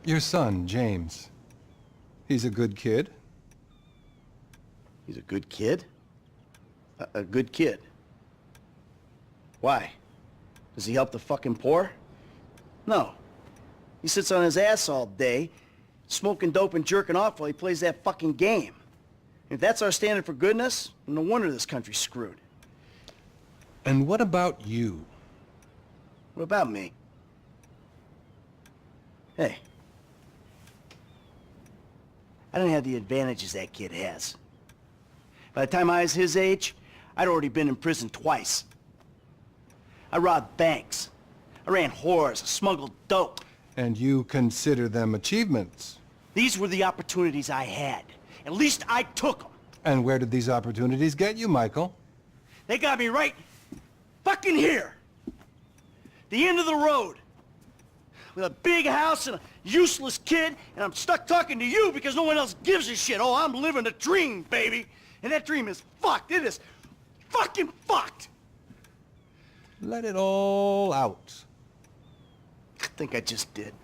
Your son, James. He's a good kid. He's a good kid? A good kid? Why? Does he help the fucking poor? No. He sits on his ass all day, smoking dope and jerking off while he plays that fucking game. If that's our standard for goodness, no wonder this country's screwed. And what about you? What about me? Hey. I don't have the advantages that kid has. By the time I was his age, I'd already been in prison twice. I robbed banks. I ran whores. I smuggled dope. And you consider them achievements? These were the opportunities I had. At least I took them. And where did these opportunities get you, Michael? They got me right fucking here. The end of the road. With a big house and a useless kid, and I'm stuck talking to you because no one else gives a shit. Oh, I'm living a dream, baby. And that dream is fucked. It is fucking fucked. Let it all out. I think I just did.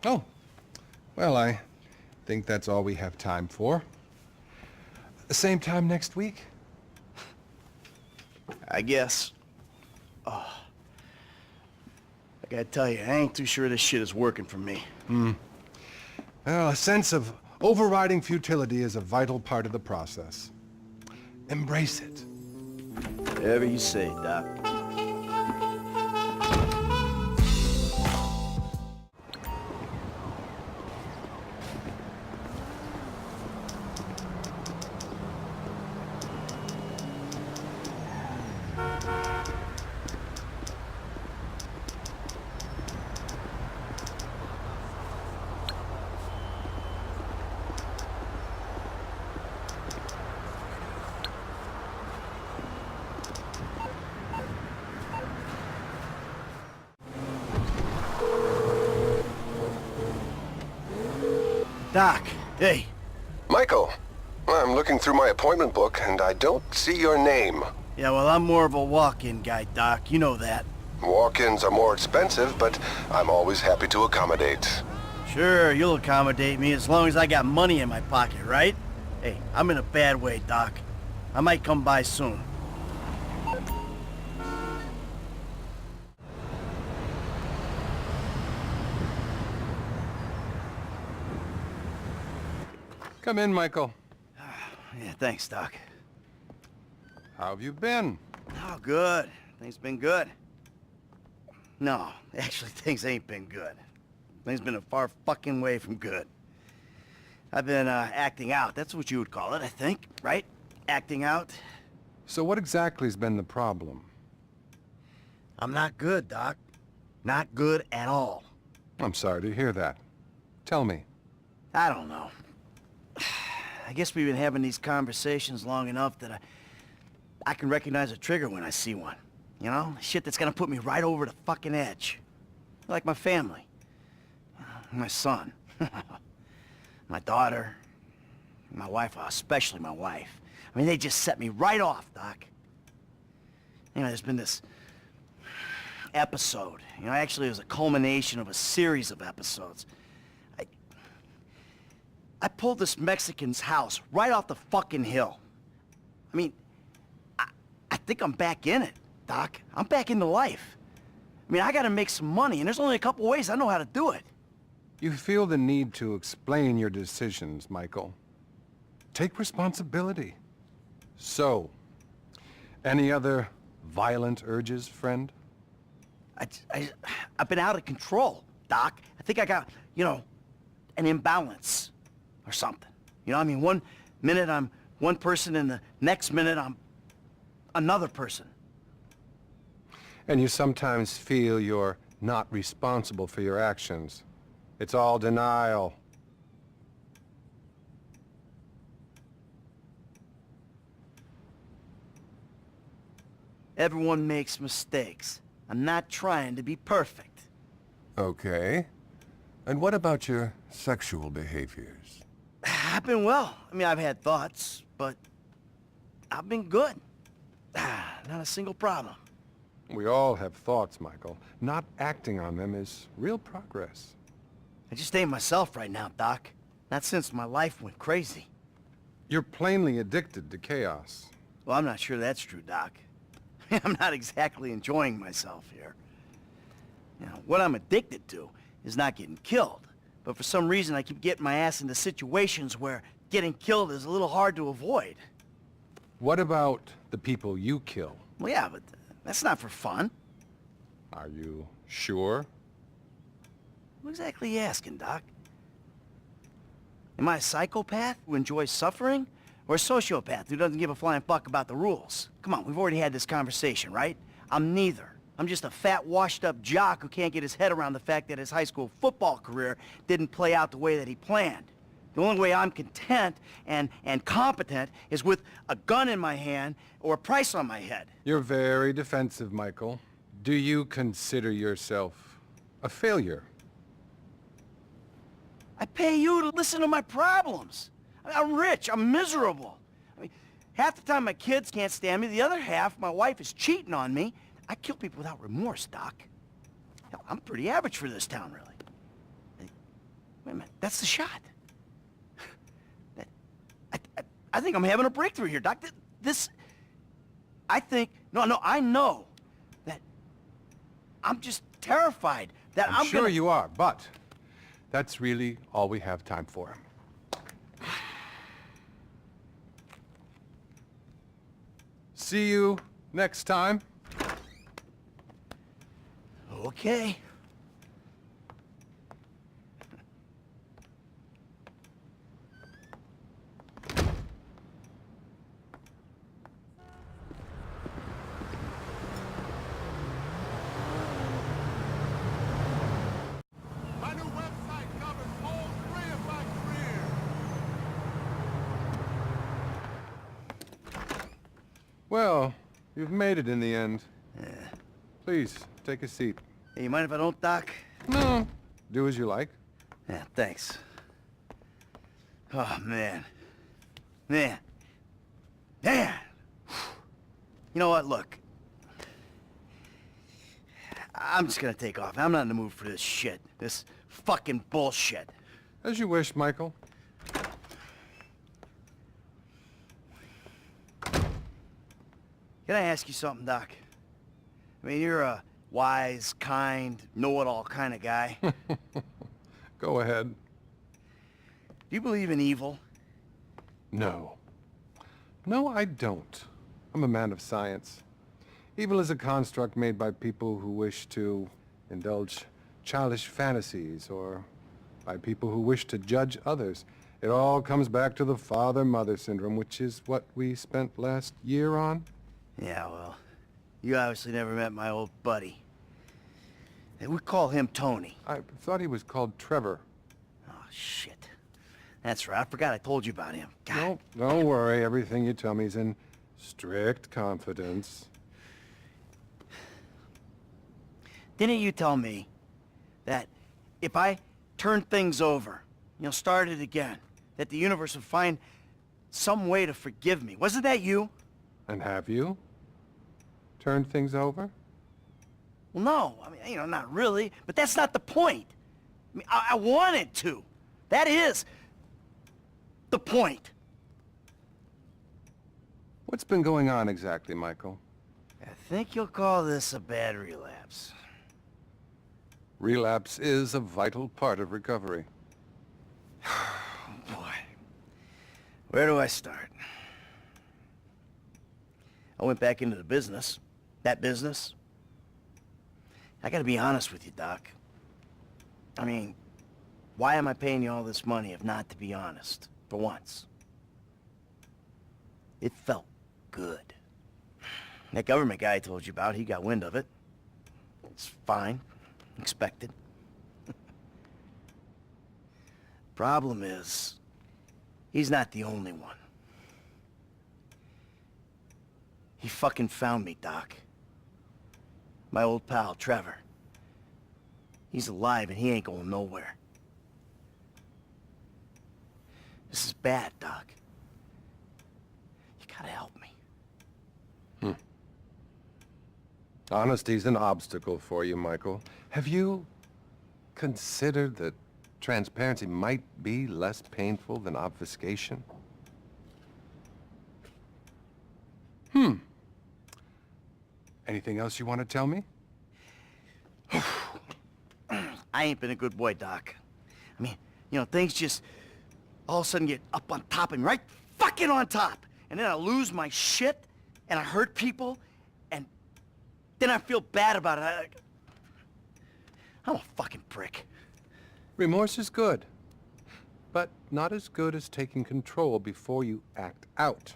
Oh. Well, I think that's all we have time for. Same time next week? I guess. Oh. I gotta tell you, I ain't too sure this shit is working for me. Well, a sense of overriding futility is a vital part of the process. Embrace it. Whatever you say, Doc. Doc, hey. Michael, I'm looking through my appointment book, and I don't see your name. Yeah, well, I'm more of a walk-in guy, Doc. You know that. Walk-ins are more expensive, but I'm always happy to accommodate. Sure, you'll accommodate me as long as I got money in my pocket, right? Hey, I'm in a bad way, Doc. I might come by soon. Come in, Michael. Yeah, thanks, Doc. How have you been? Oh, good. Things been good. No, actually, things ain't been good. Things been a far fucking way from good. I've been, acting out. That's what you would call it, I think, right? Acting out. So what exactly has been the problem? I'm not good, Doc. Not good at all. I'm sorry to hear that. Tell me. I don't know. I guess we've been having these conversations long enough that I can recognize a trigger when I see one. You know? Shit that's gonna put me right over the fucking edge. Like my family. My son. My daughter. My wife, especially my wife. I mean, they just set me right off, Doc. You know, there's been this episode. You know, actually it was a culmination of a series of episodes. I pulled this Mexican's house right off the fucking hill. I mean, I think I'm back in it, Doc. I'm back into life. I mean, I gotta make some money, and there's only a couple ways I know how to do it. You feel the need to explain your decisions, Michael. Take responsibility. So, any other violent urges, friend? I've been out of control, Doc. I think I got, you know, an imbalance. Or something. You know, I mean, one minute I'm one person and the next minute I'm another person. And you sometimes feel you're not responsible for your actions. It's all denial. Everyone makes mistakes. I'm not trying to be perfect. Okay. And what about your sexual behaviors? I've been well. I mean, I've had thoughts, but I've been good. Not a single problem. We all have thoughts, Michael. Not acting on them is real progress. I just ain't myself right now, Doc. Not since my life went crazy. You're plainly addicted to chaos. Well, I'm not sure that's true, Doc. I'm not exactly enjoying myself here. You know, what I'm addicted to is not getting killed. But for some reason, I keep getting my ass into situations where getting killed is a little hard to avoid. What about the people you kill? Well, yeah, but that's not for fun. Are you sure? What exactly are you asking, Doc? Am I a psychopath who enjoys suffering? Or a sociopath who doesn't give a flying fuck about the rules? Come on, we've already had this conversation, right? I'm neither. I'm just a fat, washed-up jock who can't get his head around the fact that his high school football career didn't play out the way that he planned. The only way I'm content and competent is with a gun in my hand or a price on my head. You're very defensive, Michael. Do you consider yourself a failure? I pay you to listen to my problems. I'm rich, I'm miserable. I mean, half the time my kids can't stand me, the other half, my wife is cheating on me. I kill people without remorse, Doc. Hell, I'm pretty average for this town, really. Hey, wait a minute, that's the shot. I think I'm having a breakthrough here, Doc. I know that I'm just terrified that I'm sure gonna... you are, but that's really all we have time for. See you next time. Okay. My new website covers all three of my careers. Well, you've made it in the end. Yeah. Please, take a seat. Hey, you mind if I don't, Doc? No, do as you like. Yeah, thanks. Oh, man. Man. Man! You know what, look. I'm just gonna take off. I'm not in the mood for this shit. This fucking bullshit. As you wish, Michael. Can I ask you something, Doc? I mean, you're a wise, kind, know-it-all kind of guy. Do Go ahead. you believe in evil? No. No, I don't. I'm a man of science. Evil is a construct made by people who wish to indulge childish fantasies, or by people who wish to judge others. It all comes back to the father-mother syndrome, which is what we spent last year on. Yeah, well, you obviously never met my old buddy. Hey, we call him Tony. I thought he was called Trevor. Oh, shit. That's right. I forgot I told you about him. God. No, don't worry. Everything you tell me is in strict confidence. Didn't you tell me that if I turned things over, started again, that the universe would find some way to forgive me? Wasn't that you? And have you turned things over? Well, no. I mean, not really. But that's not the point. I mean, I wanted to. That is the point. What's been going on exactly, Michael? I think you'll call this a bad relapse. Relapse is a vital part of recovery. Boy, where do I start? I went back into the business. That business. I gotta be honest with you, Doc. I mean, why am I paying you all this money if not to be honest? For once. It felt good. That government guy I told you about, he got wind of it. It's fine. Expected. Problem is, he's not the only one. He fucking found me, Doc. My old pal, Trevor. He's alive and he ain't going nowhere. This is bad, Doc. You gotta help me. Honesty's an obstacle for you, Michael. Have you considered that transparency might be less painful than obfuscation? Anything else you want to tell me? I ain't been a good boy, Doc. I mean, you know, things just all of a sudden get up on top of me, right fucking on top. And then I lose my shit, and I hurt people, and then I feel bad about it. I'm a fucking prick. Remorse is good, but not as good as taking control before you act out.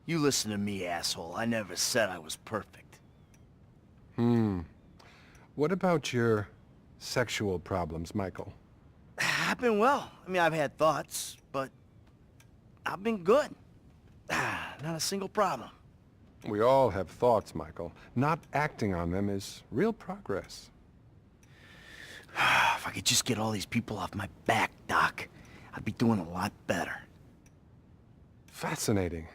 You listen to me, asshole. I never said I was perfect. What about your sexual problems, Michael? I've been well. I mean, I've had thoughts, but I've been good. Not a single problem. We all have thoughts, Michael. Not acting on them is real progress. If I could just get all these people off my back, Doc, I'd be doing a lot better. Fascinating.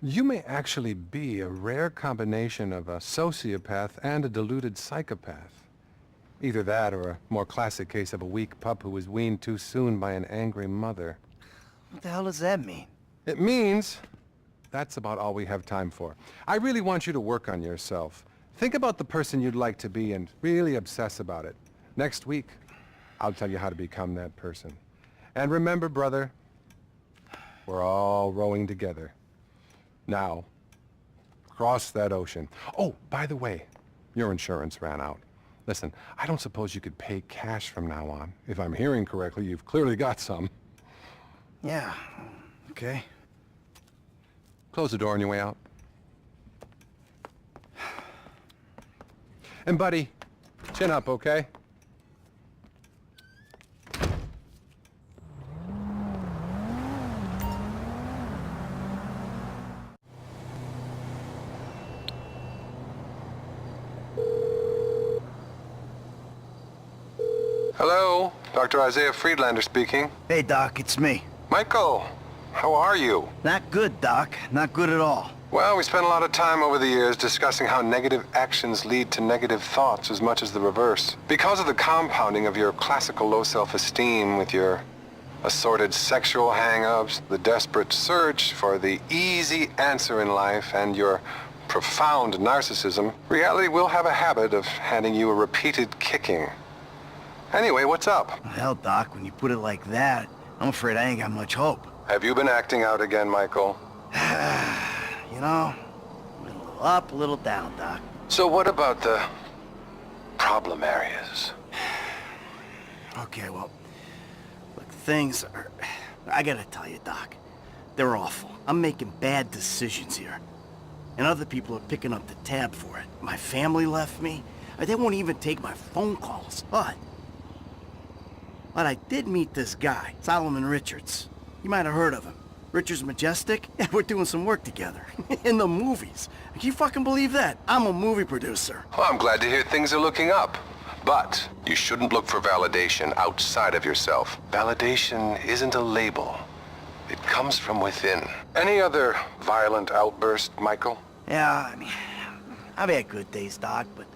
You may actually be a rare combination of a sociopath and a deluded psychopath. Either that or a more classic case of a weak pup who was weaned too soon by an angry mother. What the hell does that mean? It means that's about all we have time for. I really want you to work on yourself. Think about the person you'd like to be and really obsess about it. Next week, I'll tell you how to become that person. And remember, brother, we're all rowing together. Now, cross that ocean. Oh, by the way, your insurance ran out. Listen, I don't suppose you could pay cash from now on. If I'm hearing correctly, you've clearly got some. Yeah, okay. Close the door on your way out. And buddy, chin up, okay? Hello, Dr. Isiah Friedlander speaking. Hey, Doc, it's me. Michael, how are you? Not good, Doc. Not good at all. Well, we spent a lot of time over the years discussing how negative actions lead to negative thoughts as much as the reverse. Because of the compounding of your classical low self-esteem with your assorted sexual hang-ups, the desperate search for the easy answer in life, and your profound narcissism, reality will have a habit of handing you a repeated kicking. Anyway, what's up? Hell, Doc, when you put it like that, I'm afraid I ain't got much hope. Have you been acting out again, Michael? You know, a little up, a little down, Doc. So what about the problem areas? Okay, well, look, things are... I gotta tell you, Doc, they're awful. I'm making bad decisions here. And other people are picking up the tab for it. My family left me. They won't even take my phone calls. But I did meet this guy, Solomon Richards. You might have heard of him. Richards Majestic? Yeah, we're doing some work together. In the movies. Can you fucking believe that? I'm a movie producer. Well, I'm glad to hear things are looking up. But you shouldn't look for validation outside of yourself. Validation isn't a label. It comes from within. Any other violent outburst, Michael? Yeah, I mean, I've had good days, Doc, but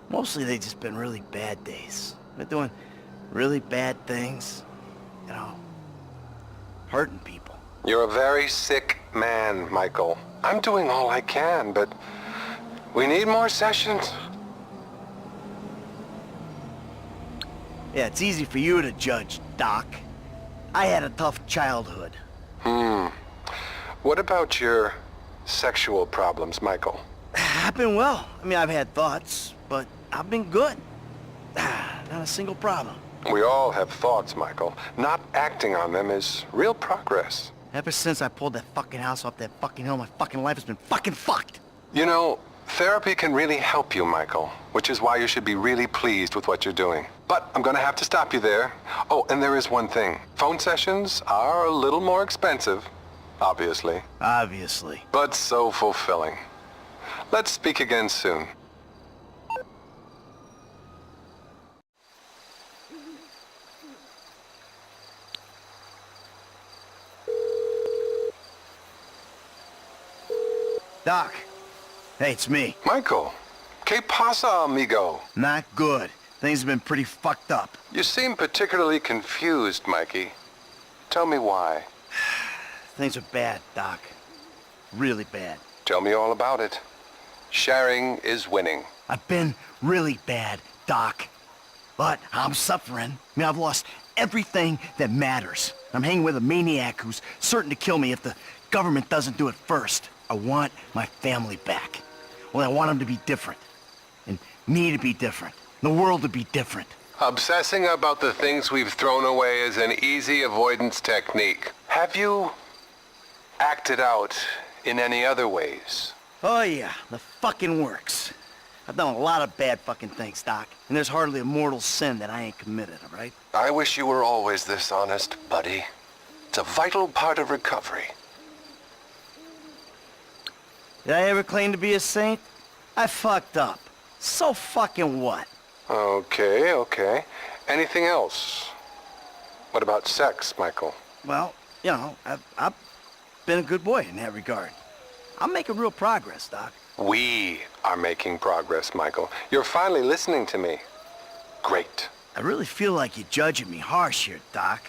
mostly they've just been really bad days. Been doing really bad things, you know, hurting people. You're a very sick man, Michael. I'm doing all I can, but we need more sessions. Yeah, it's easy for you to judge, Doc. I had a tough childhood. What about your sexual problems, Michael? I've been well. I mean, I've had thoughts, but I've been good. Not a single problem. We all have thoughts, Michael. Not acting on them is real progress. Ever since I pulled that fucking house off that fucking hill, my fucking life has been fucking fucked. You know, therapy can really help you, Michael, which is why you should be really pleased with what you're doing. But I'm gonna have to stop you there. Oh, and there is one thing. Phone sessions are a little more expensive, obviously, Obviously. but so fulfilling. Let's speak again soon. Doc. Hey, it's me. Michael, ¿qué pasa, amigo? Not good. Things have been pretty fucked up. You seem particularly confused, Mikey. Tell me why. Things are bad, Doc. Really bad. Tell me all about it. Sharing is winning. I've been really bad, Doc. But I'm suffering. I mean, I've lost everything that matters. I'm hanging with a maniac who's certain to kill me if the government doesn't do it first. I want my family back. Well, I want them to be different. And me to be different. The world to be different. Obsessing about the things we've thrown away is an easy avoidance technique. Have you acted out in any other ways? Oh yeah, the fucking works. I've done a lot of bad fucking things, Doc. And there's hardly a mortal sin that I ain't committed, all right? I wish you were always this honest, buddy. It's a vital part of recovery. Did I ever claim to be a saint? I fucked up. So fucking what? Okay, okay. Anything else? What about sex, Michael? Well, you know, I've been a good boy in that regard. I'm making real progress, Doc. We are making progress, Michael. You're finally listening to me. Great. I really feel like you're judging me harsh here, Doc.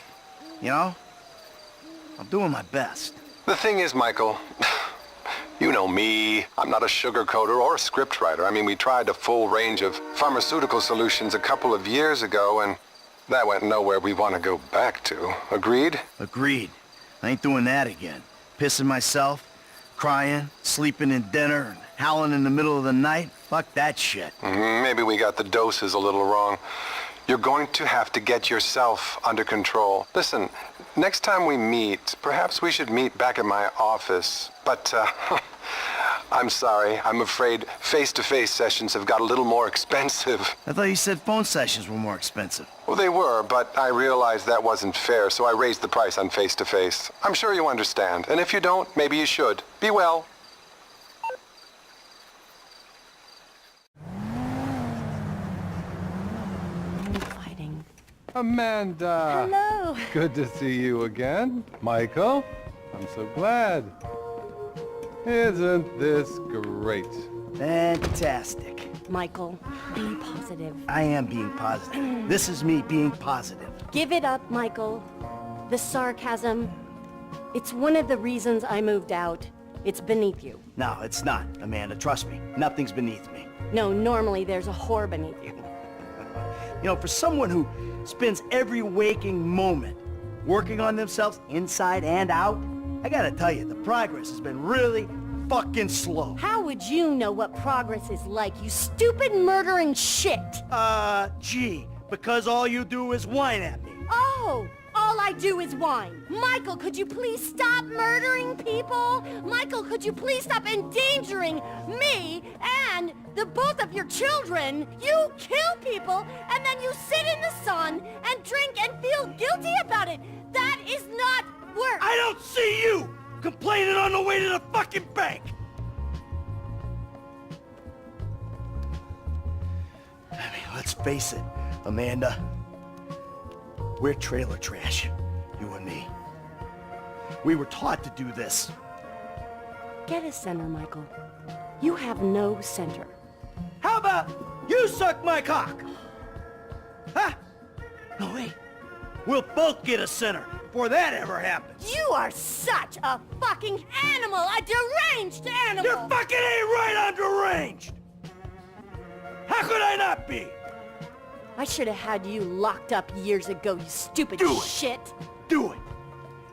You know? I'm doing my best. The thing is, Michael, you know me. I'm not a sugarcoater or a scriptwriter. I mean, we tried a full range of pharmaceutical solutions a couple of years ago, and that went nowhere we want to go back to. Agreed? Agreed. I ain't doing that again. Pissing myself, crying, sleeping in dinner, and howling in the middle of the night. Fuck that shit. Maybe we got the doses a little wrong. You're going to have to get yourself under control. Listen, next time we meet, perhaps we should meet back at my office. But, I'm sorry. I'm afraid face-to-face sessions have got a little more expensive. I thought you said phone sessions were more expensive. Well, they were, but I realized that wasn't fair, so I raised the price on face-to-face. I'm sure you understand. And if you don't, maybe you should. Be well. Fighting. Amanda! Hello. Good to see you again. Michael, I'm so glad. Isn't this great? Fantastic. Michael, be positive. I am being positive. This is me being positive. Give it up, Michael. The sarcasm, it's one of the reasons I moved out. It's beneath you. No, it's not, Amanda. Trust me. Nothing's beneath me. No, normally there's a whore beneath you. You know, for someone who spends every waking moment working on themselves inside and out, I gotta tell you, the progress has been really fucking slow. How would you know what progress is like, you stupid murdering shit? Gee, because all you do is whine at me. Oh, all I do is whine. Michael, could you please stop murdering people? Michael, could you please stop endangering me and the both of your children? You kill people and then you sit in the sun and drink and feel guilty about it. That is not work. I don't see you complaining on the way to the fucking bank. I mean, let's face it, Amanda. We're trailer trash, you and me. We were taught to do this. Get a center, Michael. You have no center. How about you suck my cock? Huh? No, wait. We'll both get a center before that ever happens. You are such a fucking animal, a deranged animal. You fucking ain't right on deranged. How could I not be? I should have had you locked up years ago, you stupid Do it. shit. Do it.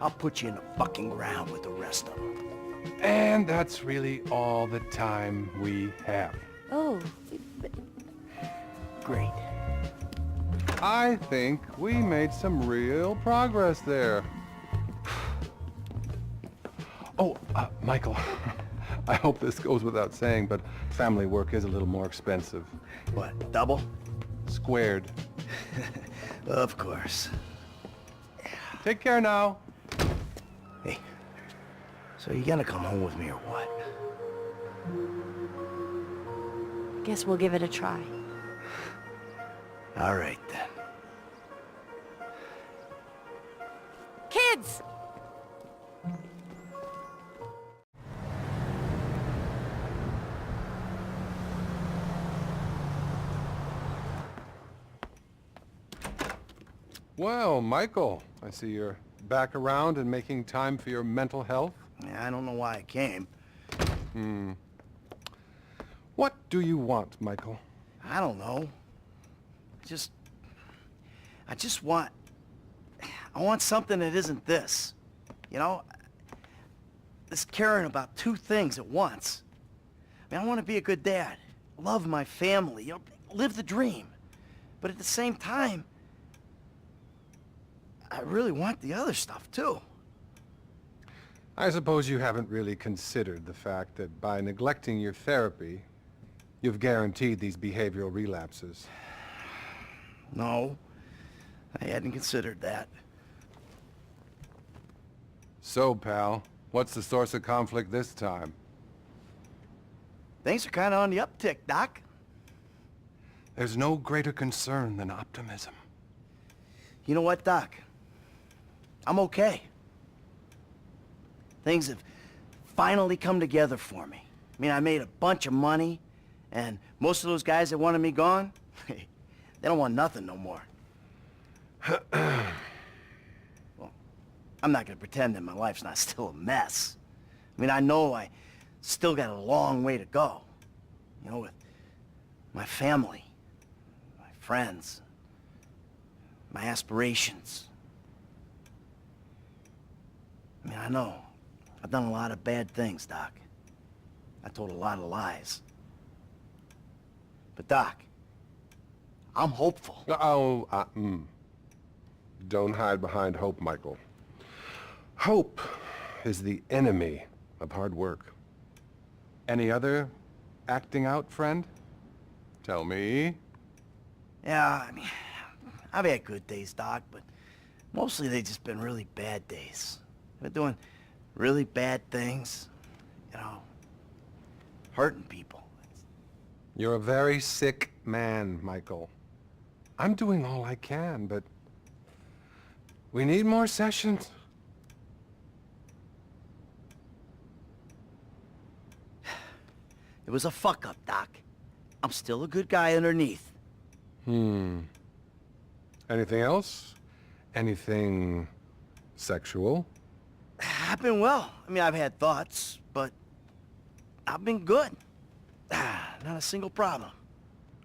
I'll put you in the fucking ground with the rest of them. And that's really all the time we have. Oh, but Great. I think we made some real progress there. Oh, Michael, I hope this goes without saying, but family work is a little more expensive. What, double? Squared. Of course. Take care now. Hey, so you gonna come home with me or what? guess we'll give it a try. All right, then. Kids! Well, Michael, I see you're back around and making time for your mental health. Yeah, I don't know why I came. What do you want, Michael? I don't know. I just want... I want something that isn't this. You know? This caring about two things at once. I mean, I want to be a good dad. Love my family. You know, live the dream. But at the same time, I really want the other stuff, too. I suppose you haven't really considered the fact that by neglecting your therapy, you've guaranteed these behavioral relapses. No, I hadn't considered that. So, pal, what's the source of conflict this time? Things are kind of on the uptick, Doc. There's no greater concern than optimism. You know what, Doc? I'm okay. Things have finally come together for me. I mean, I made a bunch of money, and most of those guys that wanted me gone, they don't want nothing no more. Well, I'm not gonna pretend that my life's not still a mess. I mean, I know I still got a long way to go. You know, with my family, my friends, my aspirations. I mean, I know I've done a lot of bad things, Doc. I told a lot of lies. But Doc, I'm hopeful. Don't hide behind hope, Michael. Hope is the enemy of hard work. Any other acting out, friend? Tell me. Yeah, I mean, I've had good days, Doc, but mostly they've just been really bad days. I've been doing really bad things, you know, hurting people. You're a very sick man, Michael. I'm doing all I can, but we need more sessions. It was a fuck-up, Doc. I'm still a good guy underneath. Anything else? Anything sexual? I've been well. I mean, I've had thoughts, but I've been good. Not a single problem.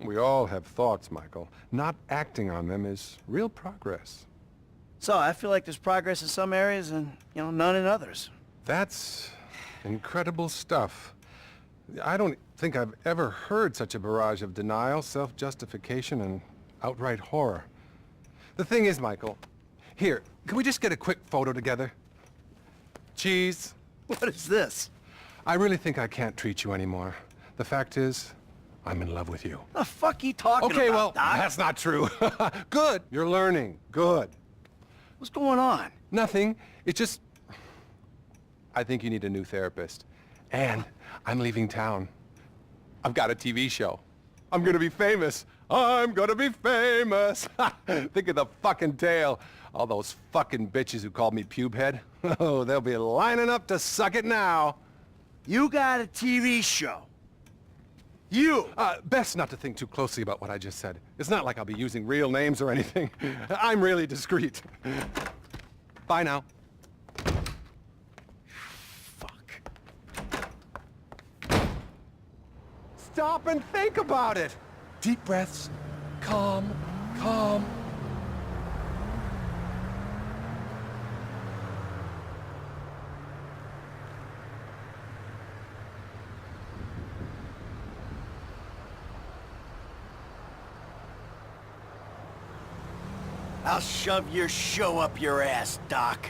We all have thoughts, Michael. Not acting on them is real progress. So, I feel like there's progress in some areas and, you know, none in others. That's incredible stuff. I don't think I've ever heard such a barrage of denial, self-justification, and outright horror. The thing is, Michael, here, can we just get a quick photo together? Cheese. What is this? I really think I can't treat you anymore. The fact is, I'm in love with you. What the fuck you talking Okay, well, about, Doc? that's not true. Good. You're learning. Good. What's going on? Nothing. It's just... I think you need a new therapist. And I'm leaving town. I've got a TV show. I'm gonna be famous. I'm gonna be famous. Think of the fucking tale. All those fucking bitches who called me pubehead. Oh, they'll be lining up to suck it now. You got a TV show. You! Best not to think too closely about what I just said. It's not like I'll be using real names or anything. I'm really discreet. Bye now. Fuck. Stop and think about it. Deep breaths. Calm, calm. I'll shove your show up your ass, Doc.